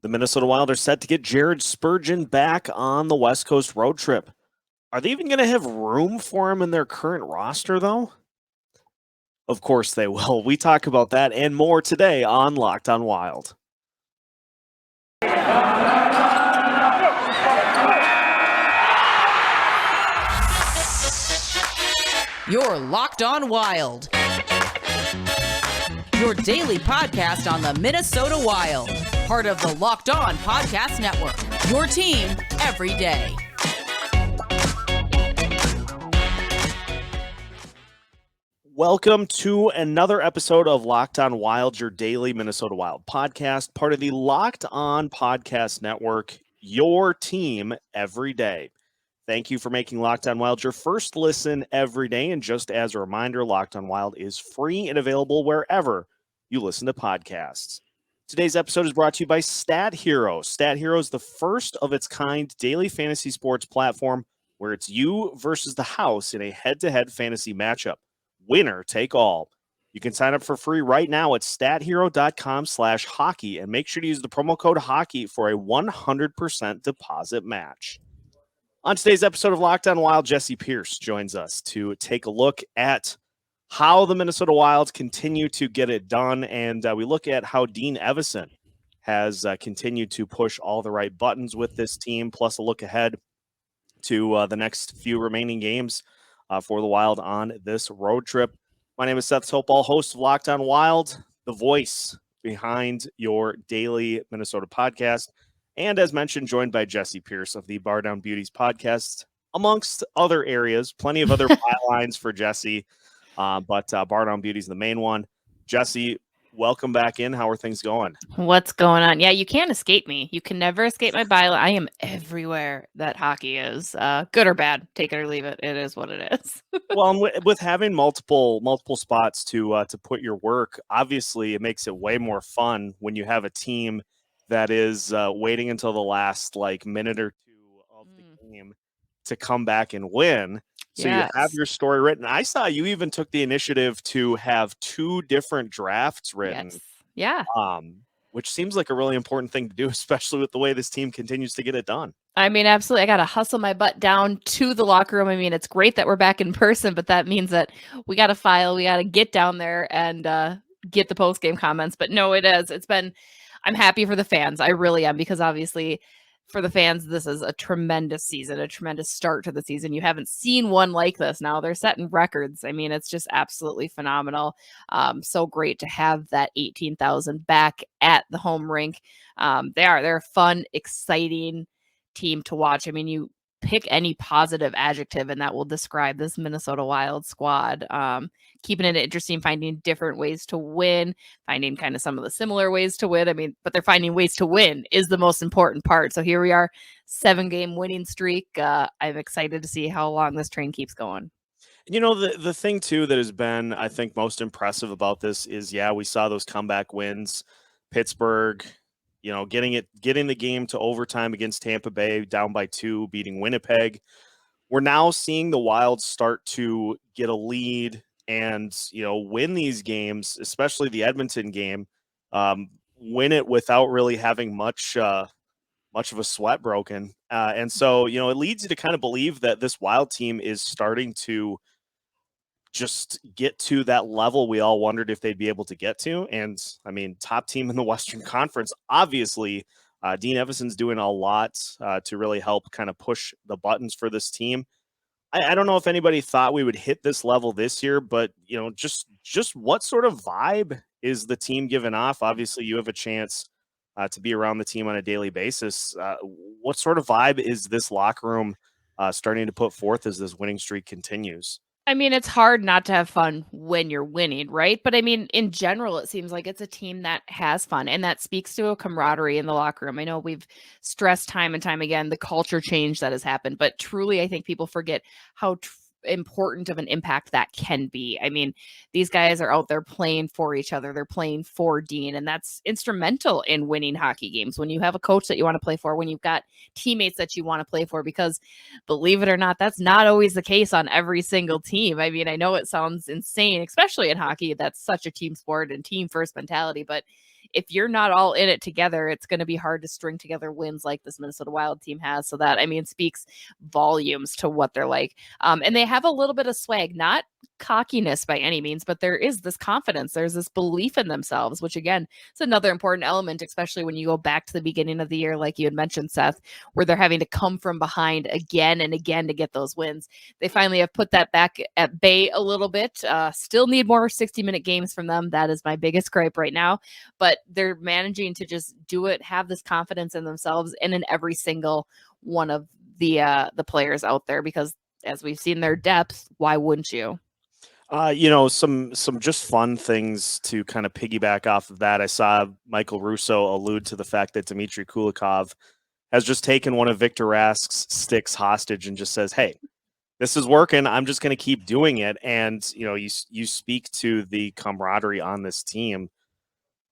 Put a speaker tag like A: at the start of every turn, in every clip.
A: The Minnesota Wild are set to get Jared Spurgeon back on the West Coast road trip. Are they even going to have room for him in their current roster, though? Of course they will. We talk about that and more today on Locked on Wild.
B: You're Locked on Wild, your daily podcast on the Minnesota Wild, part of the Locked on Podcast Network, your team every day.
A: Welcome to another episode of Locked on Wild, your daily Minnesota Wild podcast, part of the Locked on Podcast Network, your team every day. Thank you for making Locked on Wild your first listen every day. And just as a reminder, Locked on Wild is free and available wherever you listen to podcasts. Today's episode is brought to you by Stat Hero. Stat Hero is the first of its kind daily fantasy sports platform where it's you versus the house in a head-to-head fantasy matchup. Winner take all. You can sign up for free right now at stathero.com/hockey and make sure to use the promo code hockey for a 100% deposit match. On today's episode of Locked on Wild, Jessi Pierce joins us to take a look at how the Minnesota Wild continue to get it done, and we look at how Dean Evason has continued to push all the right buttons with this team, plus a look ahead to the next few remaining games for the Wild on this road trip. My name is Seth Topal, host of Locked on Wild, the voice behind your daily Minnesota podcast. And as mentioned, joined by Jessi Pierce of the Bardown Beauties Podcast, amongst other areas. Plenty of other bylines for Jessi, but Bardown Beauty is the main one. Jessi, welcome back in. How are things going?
C: What's going on? Yeah, you can't escape me. You can never escape my byline. I am everywhere that hockey is, good or bad. Take it or leave it. It is what it is.
A: Well, and with having multiple spots to put your work, obviously it makes it way more fun when you have a team that is waiting until the last minute or two of the game to come back and win. So
C: Yes.
A: You have your story written. I saw you even took the initiative to have two different drafts written.
C: Yes. Yeah.
A: Which seems like a really important thing to do, especially with the way this team continues to get it done.
C: I mean, absolutely. I got to hustle my butt down to the locker room. I mean, it's great that we're back in person, but that means that we got to file. We got to get down there and get the post-game comments. But no, I'm happy for the fans. I really am, because obviously for the fans, this is a tremendous season, a tremendous start to the season. You haven't seen one like this. Now they're setting records. I mean, it's just absolutely phenomenal. So great to have that 18,000 back at the home rink. They're a fun, exciting team to watch. I mean, you pick any positive adjective and that will describe this Minnesota Wild squad. Keeping it interesting, finding different ways to win, finding kind of some of the similar ways to win. I mean, but they're finding ways to win is the most important part. So here we are, 7-game winning streak. I'm excited to see how long this train keeps going.
A: You know, the thing too that has been, I think, most impressive about this is, we saw those comeback wins. Pittsburgh, getting the game to overtime against Tampa Bay, down by 2, beating Winnipeg. We're now seeing the Wild start to get a lead and, win these games, especially the Edmonton game, win it without really having much of a sweat broken. And so, it leads you to kind of believe that this Wild team is starting to just get to that level we all wondered if they'd be able to get to. And I mean, top team in the Western Conference, obviously. Dean Evason's doing a lot to really help kind of push the buttons for this team. I don't know if anybody thought we would hit this level this year, but just what sort of vibe is the team giving off? Obviously, you have a chance to be around the team on a daily basis. What sort of vibe is this locker room starting to put forth as this winning streak continues?
C: I mean, it's hard not to have fun when you're winning, right? But I mean, in general, it seems like it's a team that has fun, and that speaks to a camaraderie in the locker room. I know we've stressed time and time again the culture change that has happened, but truly, I think people forget how important of an impact that can be. I mean, these guys are out there playing for each other. They're playing for Dean, and that's instrumental in winning hockey games. When you have a coach that you want to play for, when you've got teammates that you want to play for, because believe it or not, that's not always the case on every single team. I mean, I know it sounds insane, especially in hockey. That's such a team sport and team first mentality, but if you're not all in it together, it's going to be hard to string together wins like this Minnesota Wild team has. So that, I mean, speaks volumes to what they're like. And they have a little bit of swag, not cockiness by any means, but there is this confidence. There's this belief in themselves, which again, is another important element, especially when you go back to the beginning of the year, like you had mentioned, Seth, where they're having to come from behind again and again to get those wins. They finally have put that back at bay a little bit. Still need more 60-minute games from them. That is my biggest gripe right now, but they're managing to just do it, have this confidence in themselves and in every single one of the players out there, because as we've seen their depth, why wouldn't you?
A: Some just fun things to kind of piggyback off of that. I saw Michael Russo allude to the fact that Dmitry Kulikov has just taken one of Victor Rask's sticks hostage and just says, hey, this is working. I'm just going to keep doing it. And, you speak to the camaraderie on this team.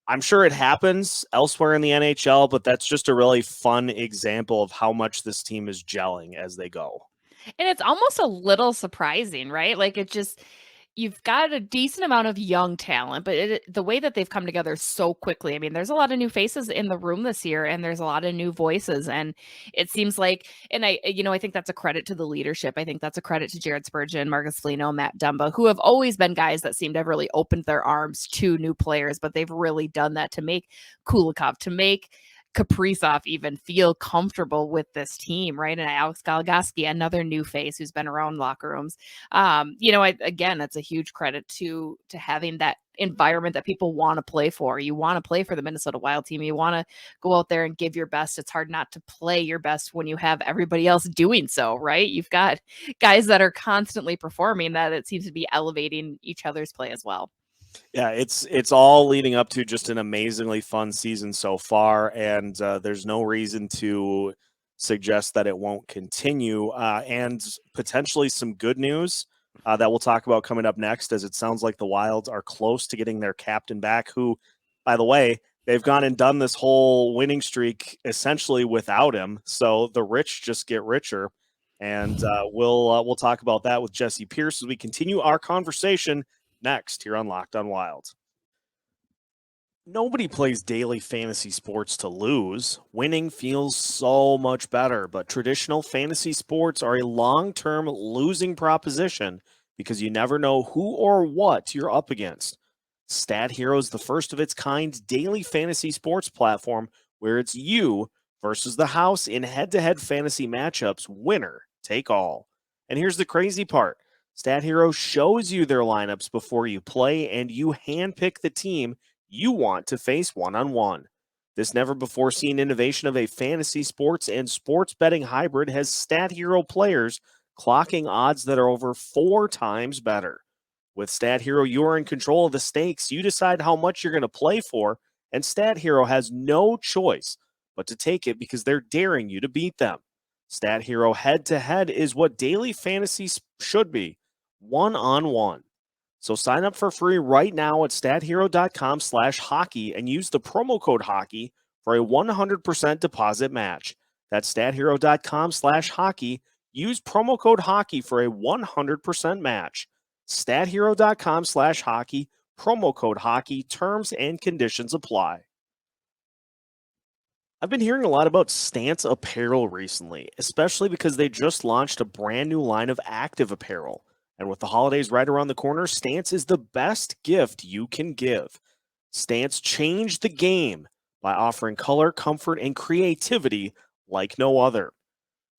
A: I'm sure it happens elsewhere in the NHL, but that's just a really fun example of how much this team is gelling as they go.
C: And it's almost a little surprising, right? Like you've got a decent amount of young talent, but the way that they've come together so quickly. I mean, there's a lot of new faces in the room this year, and there's a lot of new voices. And it seems like, and I think that's a credit to the leadership. I think that's a credit to Jared Spurgeon, Marcus Foligno, Matt Dumba, who have always been guys that seem to have really opened their arms to new players, but they've really done that to make Kulikov, to make Kaprizov even feel comfortable with this team, right? And Alex Goligoski, another new face who's been around locker rooms. Again, that's a huge credit to having that environment that people want to play for. You want to play for the Minnesota Wild team. You want to go out there and give your best. It's hard not to play your best when you have everybody else doing so, right? You've got guys that are constantly performing, that it seems to be elevating each other's play as well.
A: Yeah, it's all leading up to just an amazingly fun season so far, and there's no reason to suggest that it won't continue. And potentially some good news that we'll talk about coming up next, as it sounds like the Wilds are close to getting their captain back, who, by the way, they've gone and done this whole winning streak essentially without him. So the rich just get richer. And we'll talk about that with Jessi Pierce as we continue our conversation next here on Locked On Wild. Nobody plays daily fantasy sports to lose. Winning feels so much better, but traditional fantasy sports are a long-term losing proposition because you never know who or what you're up against. Stat Hero is the first of its kind daily fantasy sports platform where it's you versus the house in head-to-head fantasy matchups, winner take all. And here's the crazy part. Stat Hero shows you their lineups before you play, and you handpick the team you want to face one-on-one. This never-before-seen innovation of a fantasy sports and sports betting hybrid has Stat Hero players clocking odds that are over 4 times better. With Stat Hero, you are in control of the stakes. You decide how much you're going to play for, and Stat Hero has no choice but to take it because they're daring you to beat them. Stat Hero head-to-head is what daily fantasy should be. One-on-one. So sign up for free right now at stathero.com/hockey and use the promo code hockey for a 100% deposit match. That's stathero.com/hockey. Use promo code hockey for a 100% match. stathero.com/hockey, promo code hockey. Terms and conditions apply. I've been hearing a lot about Stance apparel recently, especially because they just launched a brand new line of active apparel. And with the holidays right around the corner, Stance is the best gift you can give. Stance changed the game by offering color, comfort, and creativity like no other.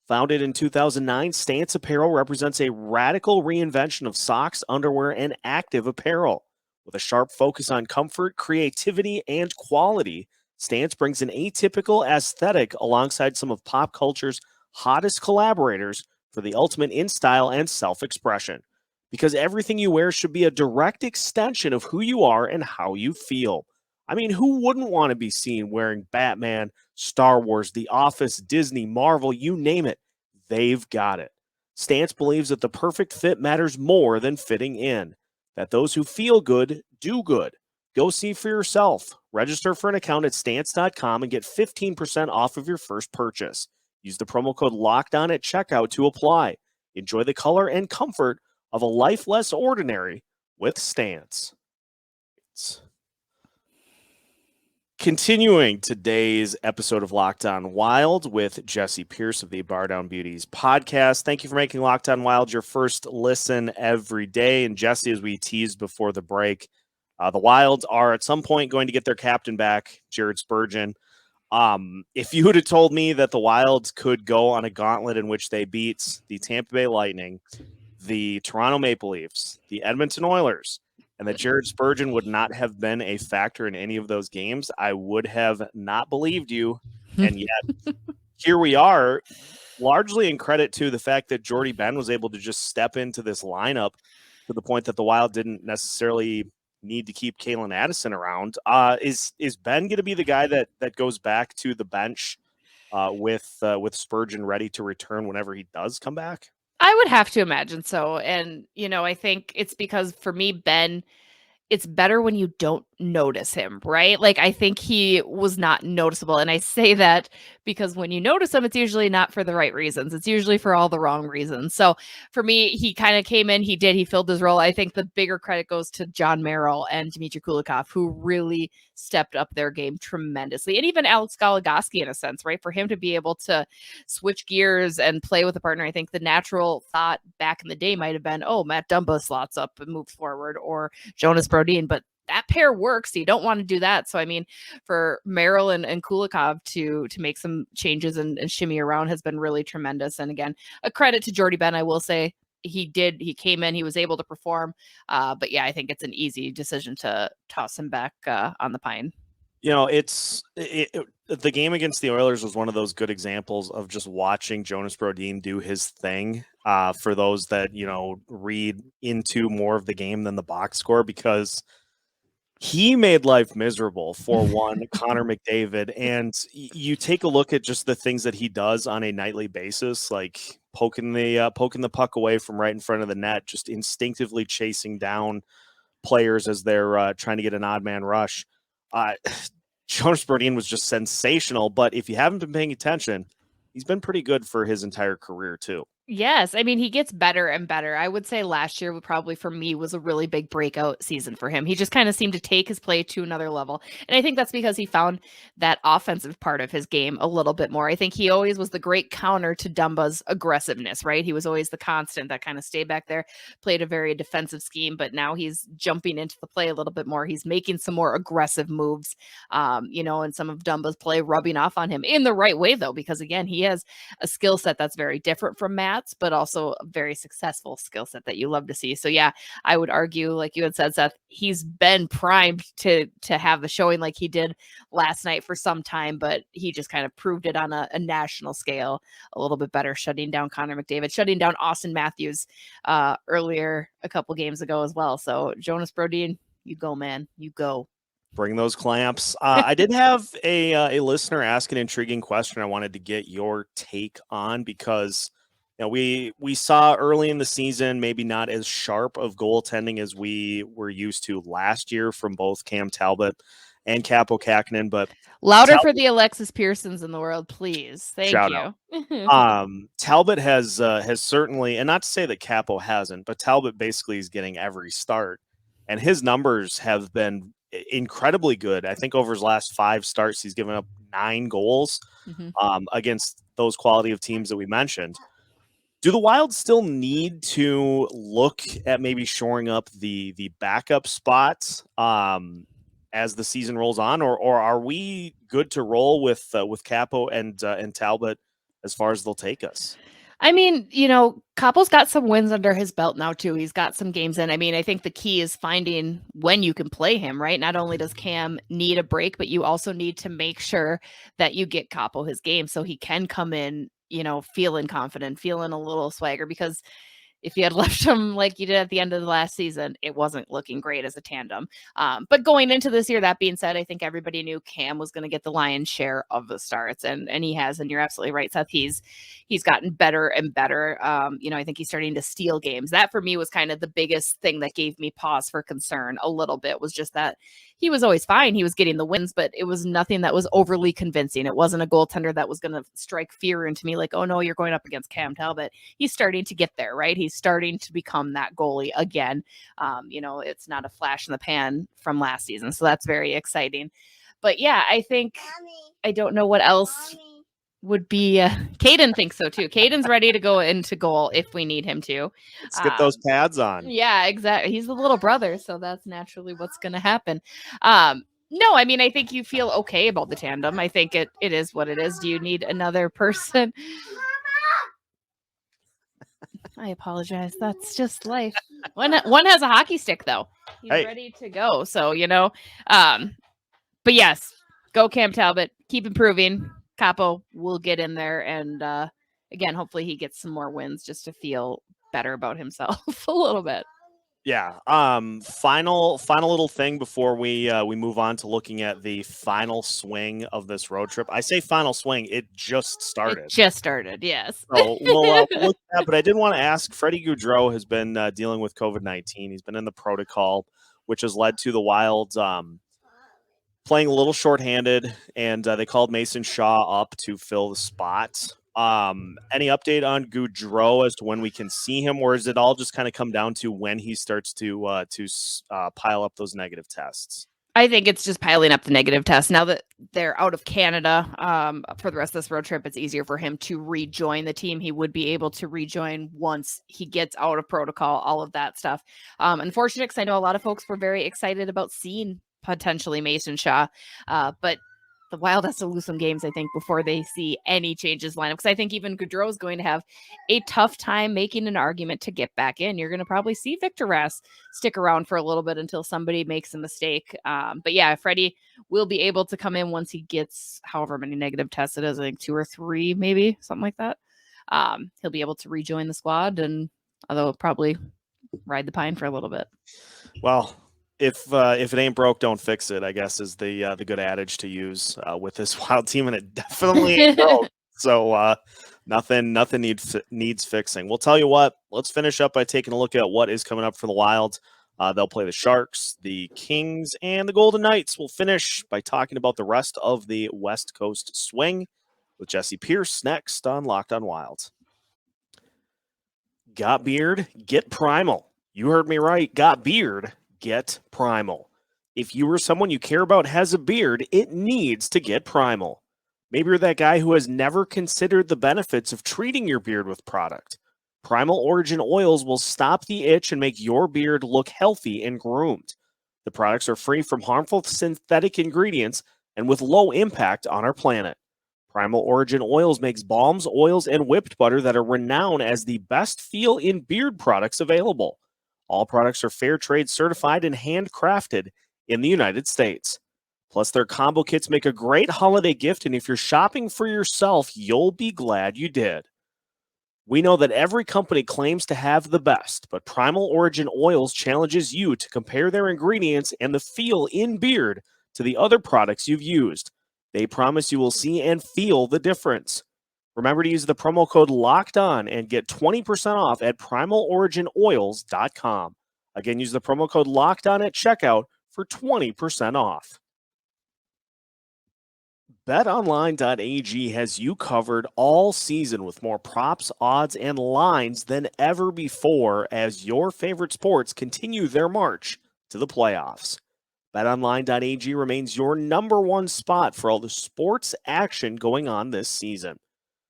A: Founded in 2009, Stance Apparel represents a radical reinvention of socks, underwear, and active apparel. With a sharp focus on comfort, creativity, and quality, Stance brings an atypical aesthetic alongside some of pop culture's hottest collaborators for the ultimate in style and self-expression. Because everything you wear should be a direct extension of who you are and how you feel. I mean, who wouldn't want to be seen wearing Batman, Star Wars, The Office, Disney, Marvel, you name it? They've got it. Stance believes that the perfect fit matters more than fitting in. That those who feel good do good. Go see for yourself. Register for an account at stance.com and get 15% off of your first purchase. Use the promo code LOCKEDON at checkout to apply. Enjoy the color and comfort of a life less ordinary with Stance. Continuing today's episode of Locked On Wild with Jessi Pierce of the Bardown Beauties Podcast. Thank you for making Locked On Wild your first listen every day. And Jessi, as we teased before the break, the Wild are at some point going to get their captain back, Jared Spurgeon. If you would have told me that the Wild could go on a gauntlet in which they beat the Tampa Bay Lightning, the Toronto Maple Leafs, the Edmonton Oilers, and that Jared Spurgeon would not have been a factor in any of those games, I would have not believed you. And yet, here we are, largely in credit to the fact that Jordy Ben was able to just step into this lineup to the point that the Wild didn't necessarily need to keep Kalen Addison around. Is Ben going to be the guy that goes back to the bench with Spurgeon ready to return whenever he does come back?
C: I would have to imagine so. And, I think it's because for me, Ben, it's better when you don't notice him, right? Like, I think he was not noticeable. And I say that because when you notice him, it's usually not for the right reasons. It's usually for all the wrong reasons. So for me, he kind of came in, he filled his role. I think the bigger credit goes to John Merrill and Dmitry Kulikov, who really stepped up their game tremendously. And even Alex Goligoski in a sense, right? For him to be able to switch gears and play with a partner, I think the natural thought back in the day might have been, oh, Matt Dumba slots up and moves forward, or Jonas Brodin, but that pair works. So you don't want to do that. So, I mean, for Merrill and Kulikov to make some changes and shimmy around has been really tremendous. And again, a credit to Jordy Ben, I will say. He came in, he was able to perform. But yeah, I think it's an easy decision to toss him back on the pine.
A: The game against the Oilers was one of those good examples of just watching Jonas Brodin do his thing. For those that, read into more of the game than the box score, because he made life miserable for one, Connor McDavid. And you take a look at just the things that he does on a nightly basis, like poking the puck away from right in front of the net, just instinctively chasing down players as they're trying to get an odd man rush. Jonas Brodin was just sensational, but if you haven't been paying attention, he's been pretty good for his entire career too.
C: Yes. I mean, he gets better and better. I would say last year probably for me was a really big breakout season for him. He just kind of seemed to take his play to another level. And I think that's because he found that offensive part of his game a little bit more. I think he always was the great counter to Dumba's aggressiveness, right? He was always the constant that kind of stayed back there, played a very defensive scheme, but now he's jumping into the play a little bit more. He's making some more aggressive moves, and some of Dumba's play rubbing off on him in the right way, though, because again, he has a skill set that's very different from Matt, but also a very successful skill set that you love to see. So yeah, I would argue, like you had said, Seth, he's been primed to have the showing like he did last night for some time, but he just kind of proved it on a national scale a little bit better, shutting down Connor McDavid, shutting down Austin Matthews earlier a couple games ago as well. So Jonas Brodin, you go, man, you go.
A: Bring those clamps. I did have a listener ask an intriguing question I wanted to get your take on, because we saw early in the season maybe not as sharp of goaltending as we were used to last year from both Cam Talbot and Kaapo Kähkönen, but
C: louder for the Alexis Pearsons in the world, please. Thank you.
A: Talbot has certainly, and not to say that Kaapo hasn't, but Talbot basically is getting every start, and his numbers have been incredibly good. I think over his last 5 starts, he's given up 9 goals against those quality of teams that we mentioned. Do the Wild still need to look at maybe shoring up the backup spots as the season rolls on, or are we good to roll with Kaapo and Talbot as far as they'll take us?
C: I mean, Kaapo's got some wins under his belt now too. He's got some games in. I mean, I think the key is finding when you can play him, right? Not only does Cam need a break, but you also need to make sure that you get Kaapo his game so he can come in, feeling confident, feeling a little swagger, because if you had left him like you did at the end of the last season, it wasn't looking great as a tandem. But going into this year, that being said, I think everybody knew Cam was going to get the lion's share of the starts, and he has. And you're absolutely right, Seth. He's gotten better and better. I think he's starting to steal games. That for me was kind of the biggest thing that gave me pause for concern a little bit, was just that he was always fine. He was getting the wins, but it was nothing that was overly convincing. It wasn't a goaltender that was going to strike fear into me like, oh no, you're going up against Cam Talbot. He's starting to get there, right? He's starting to become that goalie again. It's not a flash in the pan from last season. So that's very exciting. But yeah, I think I don't know what else would be. Caden thinks so too. Caden's ready to go into goal if we need him to.
A: Let's get those pads on.
C: Yeah, exactly. He's the little brother, so that's naturally what's going to happen. No, I mean, I think you feel okay about the tandem. I think it is what it is. Do you need another person? I apologize. That's just life. One has a hockey stick though. He's ready to go. So, but yes, go Cam Talbot. Keep improving. Capo will get in there. And again, hopefully he gets some more wins just to feel better about himself a little bit.
A: Yeah. Final little thing before we move on to looking at the final swing of this road trip. I say final swing. It just started.
C: Yes.
A: So we'll look at that. But I did want to ask, Freddie Boudreau has been dealing with COVID-19. He's been in the protocol, which has led to the Wild playing a little shorthanded, and they called Mason Shaw up to fill the spot. Any update on Boudreau as to when we can see him, or is it all just kind of come down to when he starts to pile up those negative tests?
C: I think it's just piling up the negative tests. Now that they're out of Canada for the rest of this road trip, it's easier for him to rejoin the team. He would be able to rejoin once he gets out of protocol, all of that stuff. Unfortunate, because I know a lot of folks were very excited about seeing potentially Mason Shaw, but the Wild has to lose some games, I think, before they see any changes lineup. Because I think even Boudreau is going to have a tough time making an argument to get back in. You're going to probably see Victor Rask stick around for a little bit until somebody makes a mistake. But yeah, Freddie will be able to come in once he gets however many negative tests it is. I think 2 or 3, maybe something like that. He'll be able to rejoin the squad, and although probably ride the pine for a little bit.
A: Well, if it ain't broke, don't fix it, I guess, is the good adage to use with this Wild team, and it definitely ain't broke. So nothing needs fixing. We'll tell you what, let's finish up by taking a look at what is coming up for the Wild. They'll play the Sharks, the Kings, and the Golden Knights. We'll finish by talking about the rest of the West Coast swing with Jessi Pierce next on Locked on Wild. Got beard? Get primal. You heard me right. Got beard? Get primal. If you or someone you care about has a beard, it needs to get primal. Maybe you're that guy who has never considered the benefits of treating your beard with product. Primal Origin oils will stop the itch and make your beard look healthy and groomed. The products are free from harmful synthetic ingredients and with low impact on our planet. Primal Origin oils makes balms, oils, and whipped butter that are renowned as the best feel in beard products available. All products are fair trade certified and handcrafted in the United States. Plus, their combo kits make a great holiday gift, and if you're shopping for yourself, you'll be glad you did. We know that every company claims to have the best, but Primal Origin Oils challenges you to compare their ingredients and the feel in beard to the other products you've used. They promise you will see and feel the difference. Remember to use the promo code LOCKEDON and get 20% off at primaloriginoils.com. Again, use the promo code LOCKEDON at checkout for 20% off. BetOnline.ag has you covered all season with more props, odds, and lines than ever before as your favorite sports continue their march to the playoffs. BetOnline.ag remains your number one spot for all the sports action going on this season.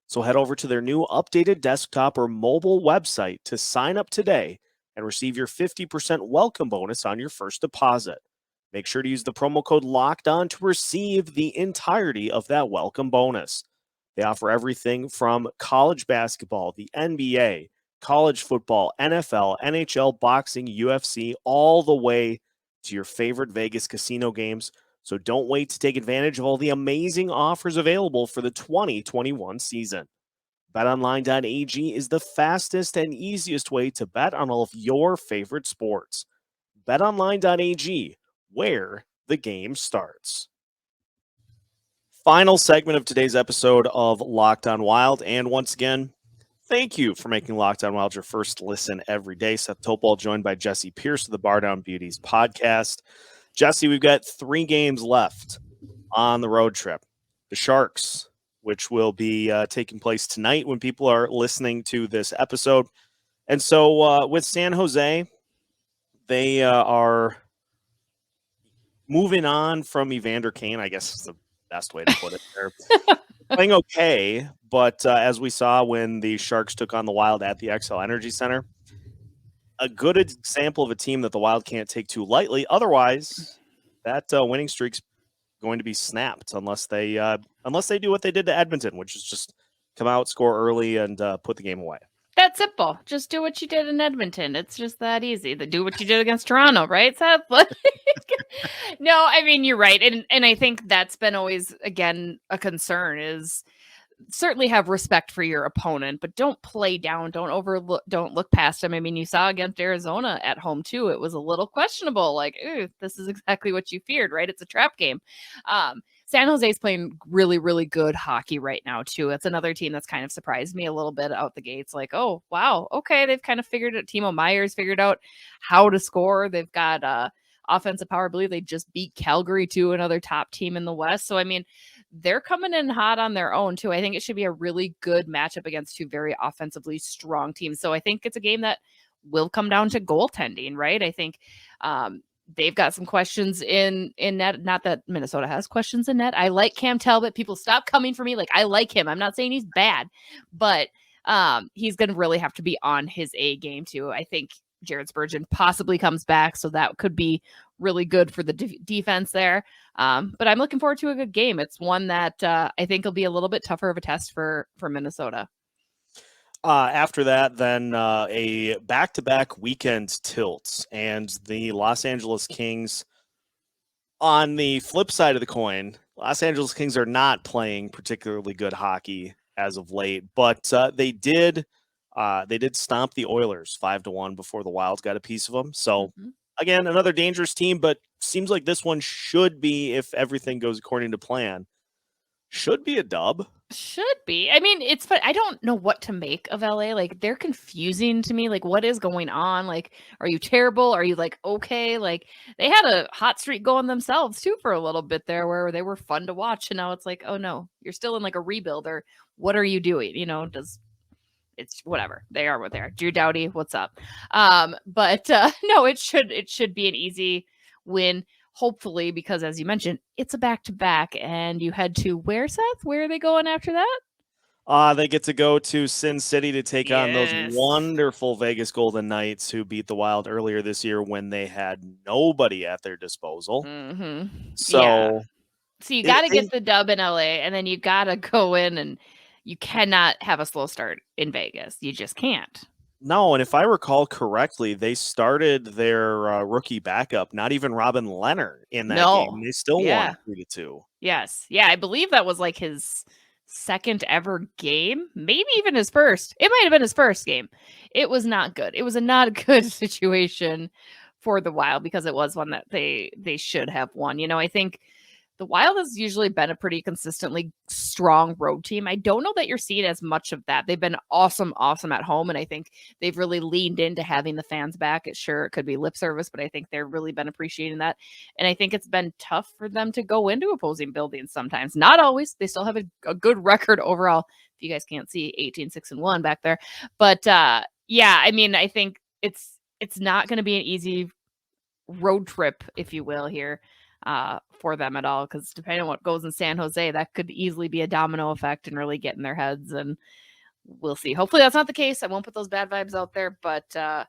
A: So head over to their new updated desktop or mobile website to sign up today and receive your 50% welcome bonus on your first deposit. Make sure to use the promo code LOCKEDON to receive the entirety of that welcome bonus. They offer everything from college basketball, the NBA, college football, NFL, NHL, boxing, UFC, all the way to your favorite Vegas casino games. So don't wait to take advantage of all the amazing offers available for the 2021 season. BetOnline.ag is the fastest and easiest way to bet on all of your favorite sports. BetOnline.ag, where the game starts. Final segment of today's episode of Locked on Wild. And once again, thank you for making Locked on Wild your first listen every day. Seth Topol joined by Jessi Pierce of the Bardown Beauties Podcast. Jessi, we've got 3 games left on the road trip. The Sharks, which will be taking place tonight when people are listening to this episode. And so with San Jose, they are moving on from Evander Kane, I guess is the best way to put it there. Playing okay, but as we saw when the Sharks took on the Wild at the XL Energy Center, a good example of a team that the Wild can't take too lightly. Otherwise, that winning streak's going to be snapped unless they do what they did to Edmonton, which is just come out, score early, and put the game away.
C: That's simple. Just do what you did in Edmonton. It's just that easy. Do what you did against Toronto, right, Seth? No, I mean, you're right. And I think that's been always, again, a concern is certainly have respect for your opponent, but don't play down, don't look past them. I mean, you saw against Arizona at home too. It was a little questionable, like, ooh, this is exactly what you feared, right? It's a trap game. San Jose's playing really, really good hockey right now too. It's another team that's kind of surprised me a little bit out the gates. Like, oh, wow, okay, they've kind of figured it. Timo Meier's figured out how to score. They've got offensive power. I believe they just beat Calgary too, another top team in the West. So, I mean, they're coming in hot on their own too. I think it should be a really good matchup against two very offensively strong teams. So I think it's a game that will come down to goaltending, right? I think they've got some questions in net. Not that Minnesota has questions in net. I like Cam Talbot. People stop coming for me. Like, I like him. I'm not saying he's bad, but he's going to really have to be on his A game too. I think Jared Spurgeon possibly comes back, so that could be really good for the defense there. But I'm looking forward to a good game. It's one that I think will be a little bit tougher of a test for Minnesota.
A: After that, then a back-to-back weekend tilts, and the Los Angeles Kings, on the flip side of the coin, Los Angeles Kings are not playing particularly good hockey as of late, but they did stomp the Oilers 5-1 before the Wild got a piece of them. So again, another dangerous team, but seems like this one should be, if everything goes according to plan, should be a dub.
C: Should be. I mean, it's fun. I don't know what to make of LA. Like, they're confusing to me. Like, what is going on? Like, are you terrible? Are you like, okay? Like, they had a hot streak going themselves too for a little bit there where they were fun to watch. And now it's like, oh no, you're still in like a rebuild, or what are you doing? You know, it's whatever. They are what they are. Drew Doughty, what's up? But no, it should be an easy win, hopefully, because as you mentioned, it's a back-to-back, and you head to where, Seth? Where are they going after that?
A: They get to go to Sin City to take on those wonderful Vegas Golden Knights who beat the Wild earlier this year when they had nobody at their disposal. So
C: you got to get the dub in LA, and then you got to go in, and you cannot have a slow start in Vegas. You just can't.
A: No, and if I recall correctly, they started their rookie backup, not even Robin Leonard, in that game. They still won 3-2.
C: Yes. Yeah, I believe that was like his second ever game, maybe even his first. It might have been his first game. It was not good. It was a not good situation for the Wild because it was one that they should have won. You know, I think the Wild has usually been a pretty consistently strong road team. I don't know that you're seeing as much of that. They've been awesome at home, and I think they've really leaned into having the fans back. It could be lip service, but I think they've really been appreciating that. And I think it's been tough for them to go into opposing buildings sometimes. Not always. They still have a good record overall. If you guys can't see, 18-6-1 back there. But yeah, I mean, I think it's not going to be an easy road trip, if you will, here. For them at all, because depending on what goes in San Jose, that could easily be a domino effect and really get in their heads, and we'll see. Hopefully that's not the case. I won't put those bad vibes out there, but I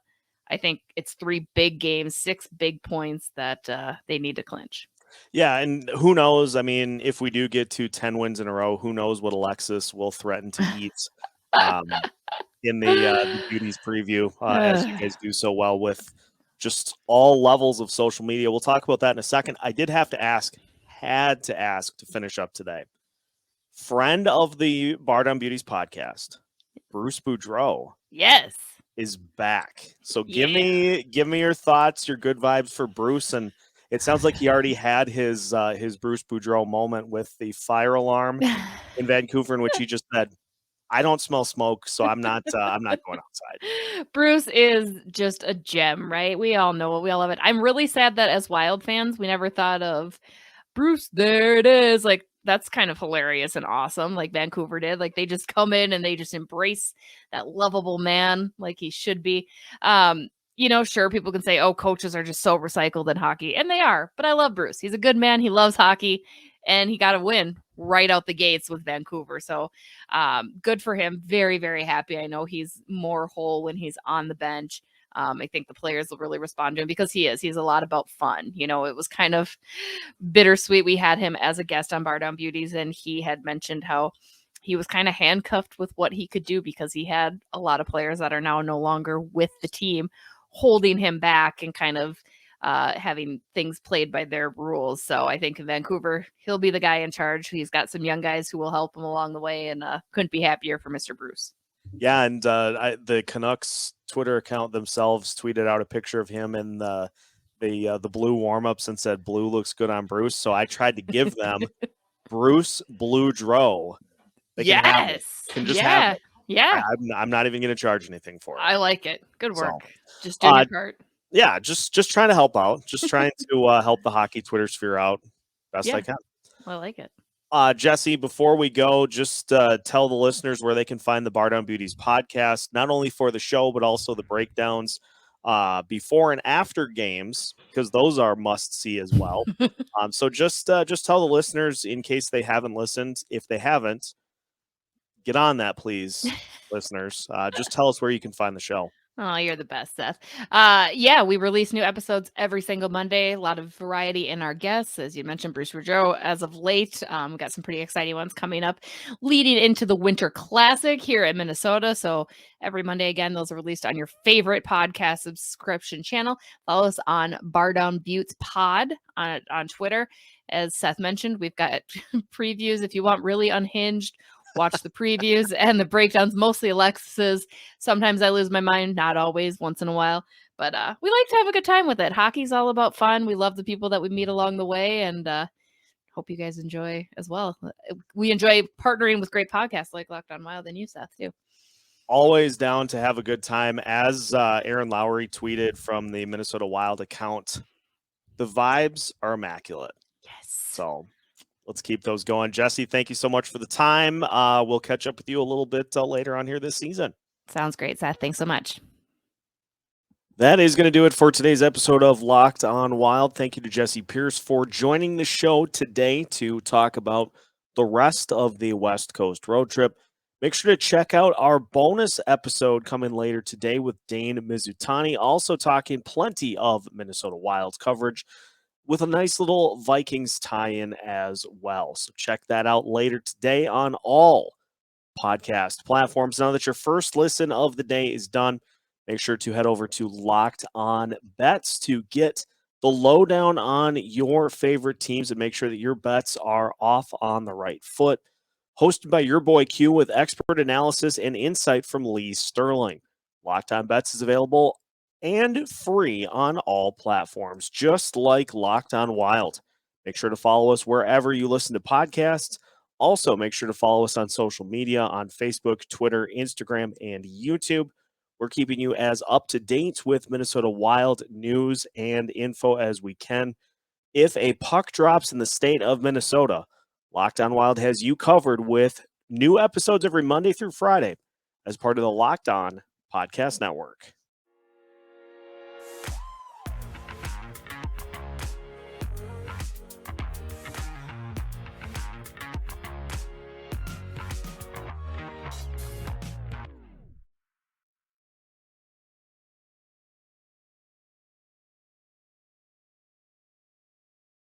C: think it's 3 big games, 6 big points that they need to clinch.
A: Yeah, and who knows? I mean, if we do get to 10 wins in a row, who knows what Alexis will threaten to eat in the Beauties preview, as you guys do so well with just all levels of social media. We'll talk about that in a second. I did have to ask, to finish up today. Friend of the Bardown Beauties podcast, Bruce Boudreau.
C: Yes.
A: Is back. So give me your thoughts, your good vibes for Bruce. And it sounds like he already had his Bruce Boudreau moment with the fire alarm in Vancouver, in which he just said, I don't smell smoke, so I'm not going outside.
C: Bruce is just a gem, right? We all know it. We all love it. I'm really sad that as Wild fans, we never thought of Bruce. There it is. Like, that's kind of hilarious and awesome. Like Vancouver did. Like, they just come in and they just embrace that lovable man like he should be. sure, people can say, oh, coaches are just so recycled in hockey, and they are, but I love Bruce. He's a good man. He loves hockey, and he got a win right out the gates with Vancouver. So good for him. Very, very happy. I know he's more whole when he's on the bench. I think the players will really respond to him because he's a lot about fun. It was kind of bittersweet. We had him as a guest on Bardown Beauties, and he had mentioned how he was kind of handcuffed with what he could do because he had a lot of players that are now no longer with the team, holding him back and kind of having things played by their rules. So I think in Vancouver, he'll be the guy in charge. He's got some young guys who will help him along the way, and couldn't be happier for Mr. Bruce.
A: Yeah, and the Canucks Twitter account themselves tweeted out a picture of him in the blue warm-ups and said, "Blue looks good on Bruce." So I tried to give them Bruce Boudreau. They can have it. Can just have it.
C: Yeah.
A: I'm not even going to charge anything for it.
C: I like it. Good work. Just doing your part.
A: Yeah, just trying to help out. Just trying to help the hockey Twitter sphere out best I can.
C: I like it.
A: Jessi, before we go, just tell the listeners where they can find the Bardown Beauties podcast, not only for the show, but also the breakdowns before and after games, because those are must-see as well. So just tell the listeners, in case they haven't listened, if they haven't, get on that, please, listeners. Just tell us where you can find the show.
C: Oh, you're the best, Seth. We release new episodes every single Monday. A lot of variety in our guests. As you mentioned, Bruce Boudreau, as of late, we got some pretty exciting ones coming up leading into the Winter Classic here in Minnesota. So every Monday, again, those are released on your favorite podcast subscription channel. Follow us on Bardown Beauties Pod on Twitter. As Seth mentioned, we've got previews if you want really unhinged. Watch the previews and the breakdowns, mostly Alexis's. Sometimes I lose my mind, not always, once in a while. But we like to have a good time with it. Hockey's all about fun. We love the people that we meet along the way, and hope you guys enjoy as well. We enjoy partnering with great podcasts like Locked On Wild and you, Seth, too.
A: Always down to have a good time. As Aaron Lowry tweeted from the Minnesota Wild account, the vibes are immaculate.
C: Yes.
A: So let's keep those going. Jessi, thank you so much for the time. We'll catch up with you a little bit later on here this season.
C: Sounds great, Seth. Thanks so much.
A: That is going to do it for today's episode of Locked On Wild. Thank you to Jessi Pierce for joining the show today to talk about the rest of the West Coast road trip. Make sure to check out our bonus episode coming later today with Dane Mizutani, also talking plenty of Minnesota Wild coverage with a nice little Vikings tie-in as well. So check that out later today on all podcast platforms. Now that your first listen of the day is done, make sure to head over to Locked On Bets to get the lowdown on your favorite teams and make sure that your bets are off on the right foot. Hosted by your boy Q with expert analysis and insight from Lee Sterling. Locked On Bets is available and free on all platforms, just like Locked On Wild. Make sure to follow us wherever you listen to podcasts. Also, make sure to follow us on social media on Facebook, Twitter, Instagram, and YouTube. We're keeping you as up to date with Minnesota Wild news and info as we can. If a puck drops in the state of Minnesota, Locked On Wild has you covered with new episodes every Monday through Friday as part of the Locked On Podcast Network.